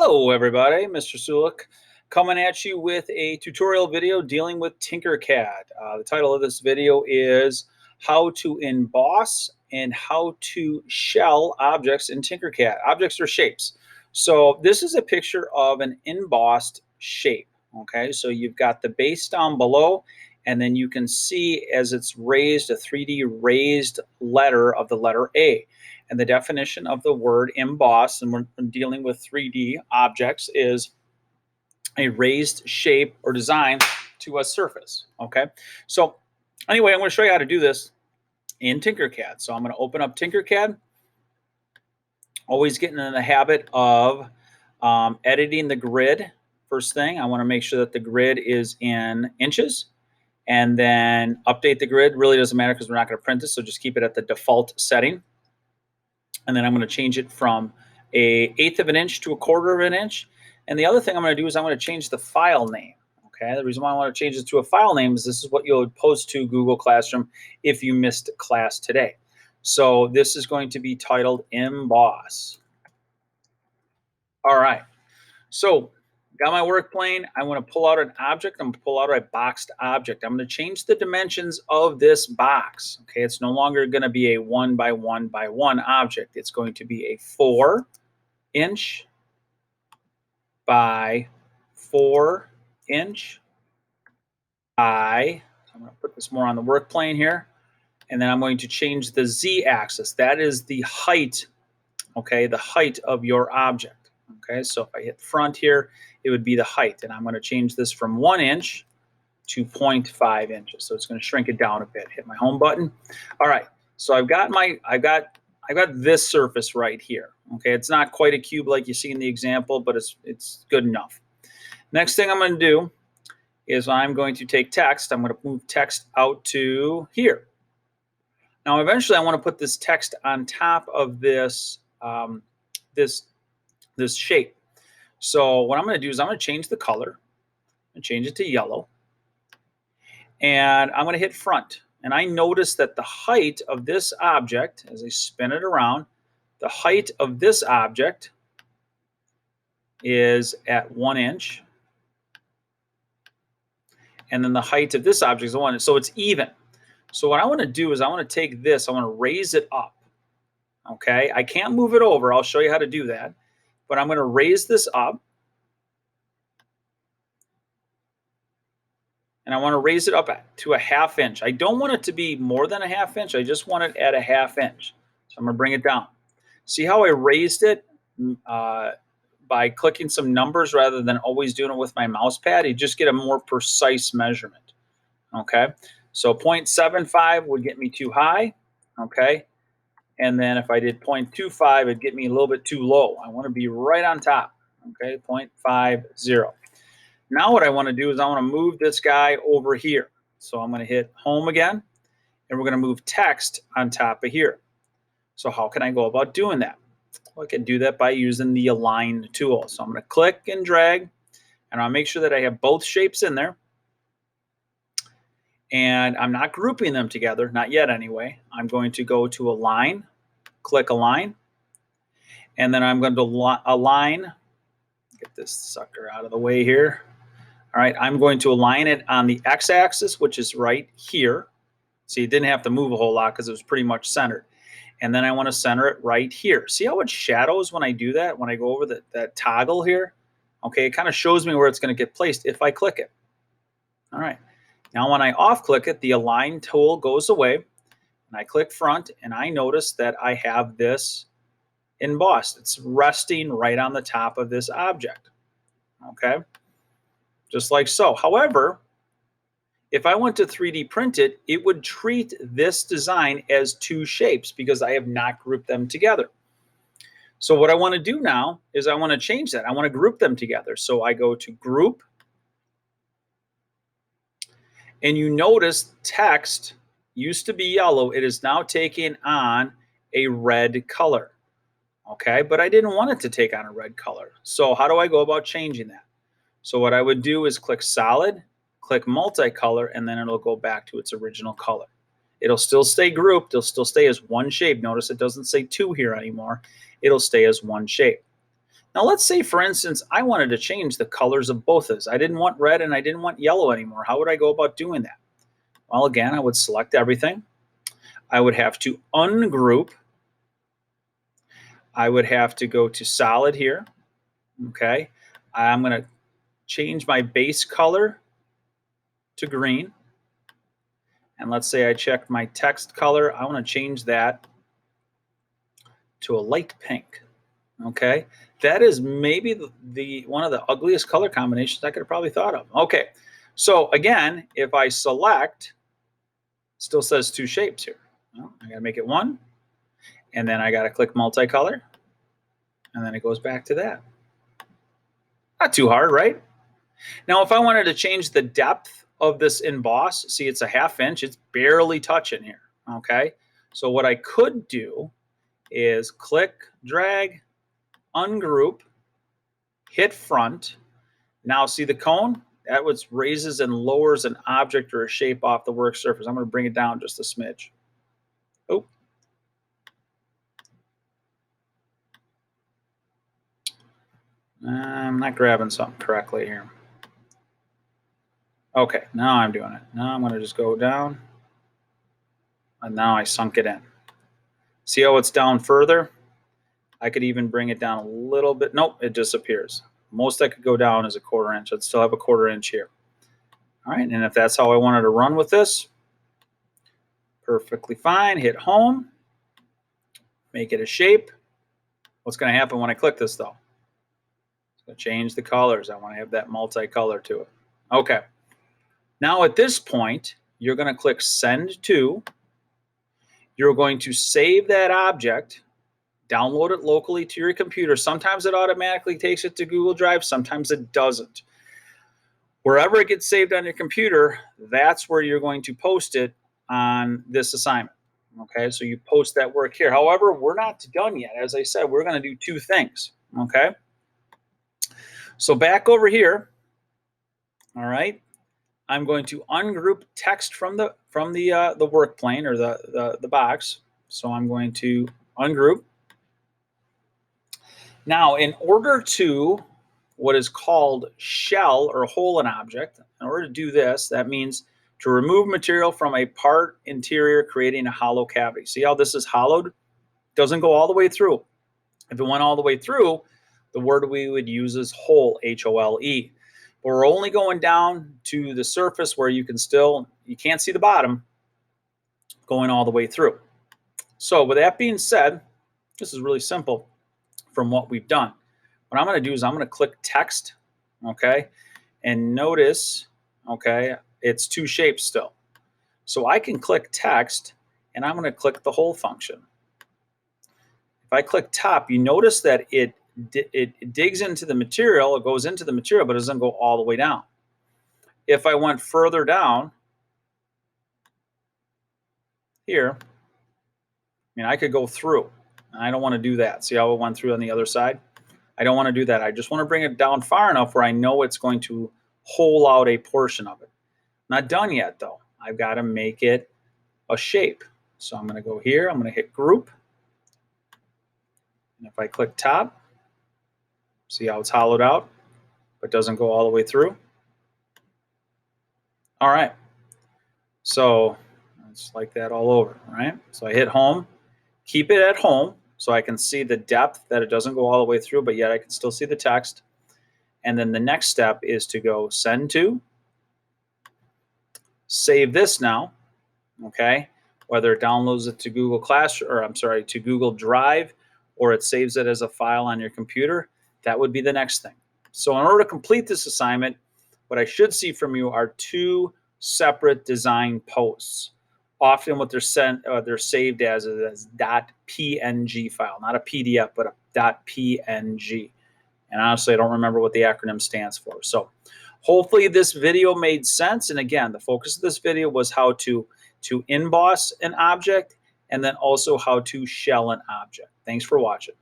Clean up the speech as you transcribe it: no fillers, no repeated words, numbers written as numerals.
Hello everybody, Mr. Sulik coming at you with a tutorial video dealing with Tinkercad. The title of this video is how to emboss and how to shell objects in Tinkercad. Objects are shapes. So this is a picture of an embossed shape. Okay, so you've got the base down below, and then you can see as it's raised, a 3D raised letter of the letter A. And the definition of the word emboss, and we're dealing with 3D objects, is a raised shape or design to a surface. Okay, so anyway, I'm going to show you how to do this in Tinkercad. So I'm going to open up Tinkercad. Always getting in the habit of editing the grid. First thing, I want to make sure that the grid is in inches, and then update the grid. Really doesn't matter because we're not going to print this, so just keep it at the default setting. And then I'm going to change it from an 1/8 of an inch to a 1/4 of an inch. And the other thing I'm going to do is I'm going to change the file name. Okay, the reason why I want to change it to a file name is this is what you'll post to Google Classroom if you missed class today. So this is going to be titled Emboss. All right, so got my work plane. I want to pull out an object. I'm going to pull out a boxed object. I'm going to change the dimensions of this box. Okay, it's no longer going to be a 1 by 1 by 1 object. It's going to be a 4-inch by 4-inch by, I'm going to put this more on the work plane here, and then I'm going to change the z-axis. That is the height, okay, the height of your object. Okay, so if I hit front here, it would be the height, and I'm going to change this from 1 inch to 0.5 inches. So it's going to shrink it down a bit. Hit my home button. All right, so I've got this surface right here. Okay, it's not quite a cube like you see in the example, but it's good enough. Next thing I'm going to do is I'm going to take text. I'm going to move text out to here. Now, eventually, I want to put this text on top of this this shape. So what I'm going to do is I'm going to change the color and change it to yellow. And I'm going to hit front. And I notice that the height of this object, as I spin it around, the height of this object is at 1 inch. And then the height of this object is 1 inch. So it's even. So what I want to do is I want to take this, I want to raise it up. Okay, I can't move it over. I'll show you how to do that. But I'm going to raise this up. And I want to raise it up to a 1/2 inch. I don't want it to be more than a 1/2 inch. I just want it at a 1/2 inch. So I'm going to bring it down. See how I raised it by clicking some numbers rather than always doing it with my mouse pad? You just get a more precise measurement. Okay, so 0.75 would get me too high. Okay, and then if I did 0.25, it'd get me a little bit too low. I want to be right on top. Okay, 0.50. Now what I want to do is I want to move this guy over here. So I'm going to hit home again, and we're going to move text on top of here. So how can I go about doing that? Well, I can do that by using the align tool. So I'm going to click and drag, and I'll make sure that I have both shapes in there. And I'm not grouping them together, not yet anyway. I'm going to go to align, click align, and then I'm going to align, get this sucker out of the way here. All right, I'm going to align it on the x-axis, which is right here. See, it didn't have to move a whole lot because it was pretty much centered. And then I want to center it right here. See how it shadows when I do that, when I go over that toggle here? Okay, it kind of shows me where it's going to get placed if I click it. All right. Now when I off-click it, the align tool goes away, and I click front, and I notice that I have this embossed. It's resting right on the top of this object, okay? Just like so. However, if I went to 3D print it, it would treat this design as two shapes because I have not grouped them together. So what I want to do now is I want to change that. I want to group them together. So I go to Group, and you notice text used to be yellow. It is now taking on a red color. Okay, but I didn't want it to take on a red color. So how do I go about changing that? So what I would do is click Solid, click Multicolor, and then it'll go back to its original color. It'll still stay grouped. It'll still stay as one shape. Notice it doesn't say two here anymore. It'll stay as one shape. Now let's say, for instance, I wanted to change the colors of both of these. I didn't want red and I didn't want yellow anymore. How would I go about doing that? Well, again, I would select everything. I would have to ungroup. I would have to go to solid here. Okay. I'm going to change my base color to green. And let's say I checked my text color. I want to change that to a light pink. Okay, that is maybe the one of the ugliest color combinations I could have probably thought of. Okay, so again, if I select, still says two shapes here. Well, I got to make it one, and then I got to click multicolor, and then it goes back to that. Not too hard, right? Now, if I wanted to change the depth of this emboss, see, it's a 1/2 inch. It's barely touching here. Okay, so what I could do is click, drag, ungroup, hit front. Now see the cone? That was raises and lowers an object or a shape off the work surface. I'm going to bring it down just a smidge. Oh. I'm not grabbing something correctly here. Okay, now I'm doing it. Now I'm going to just go down. And now I sunk it in. See how it's down further? I could even bring it down a little bit. Nope, it disappears. Most I could go down is a 1/4 inch. I'd still have a 1/4 inch here. All right, and if that's how I wanted to run with this, perfectly fine. Hit home, make it a shape. What's going to happen when I click this, though? It's going to change the colors. I want to have that multicolor to it. Okay. Now at this point, you're going to click Send To. You're going to save that object, download it locally to your computer. Sometimes it automatically takes it to Google Drive. Sometimes it doesn't. Wherever it gets saved on your computer, that's where you're going to post it on this assignment. Okay, so you post that work here. However, we're not done yet. As I said, we're going to do two things. Okay, so back over here. All right, I'm going to ungroup text from the work plane or the box. So I'm going to ungroup. Now, in order to what is called shell or hole an object, in order to do this, that means to remove material from a part interior, creating a hollow cavity. See how this is hollowed? Doesn't go all the way through. If it went all the way through, the word we would use is hole, H-O-L-E. But we're only going down to the surface where you can't see the bottom going all the way through. So with that being said, this is really simple from what we've done. What I'm going to do is I'm going to click text, okay, and notice, okay, it's two shapes still. So I can click text, and I'm going to click the hole function. If I click top, you notice that it digs into the material, it goes into the material, but it doesn't go all the way down. If I went further down here, I could go through. I don't want to do that. See how it went through on the other side? I don't want to do that. I just want to bring it down far enough where I know it's going to hole out a portion of it. Not done yet, though. I've got to make it a shape. So I'm going to go here. I'm going to hit group. And if I click top, see how it's hollowed out, but doesn't go all the way through? All right. So it's like that all over, right? So I hit home. Keep it at home so I can see the depth that it doesn't go all the way through, but yet I can still see the text. And then the next step is to go Send To. Save this now, okay? Whether it downloads it to Google to Google Drive, or it saves it as a file on your computer, that would be the next thing. So in order to complete this assignment, what I should see from you are two separate design posts. Often what they're saved as is .png file, not a PDF, but a .png. And honestly, I don't remember what the acronym stands for. So hopefully this video made sense. And again, the focus of this video was how to emboss an object and then also how to shell an object. Thanks for watching.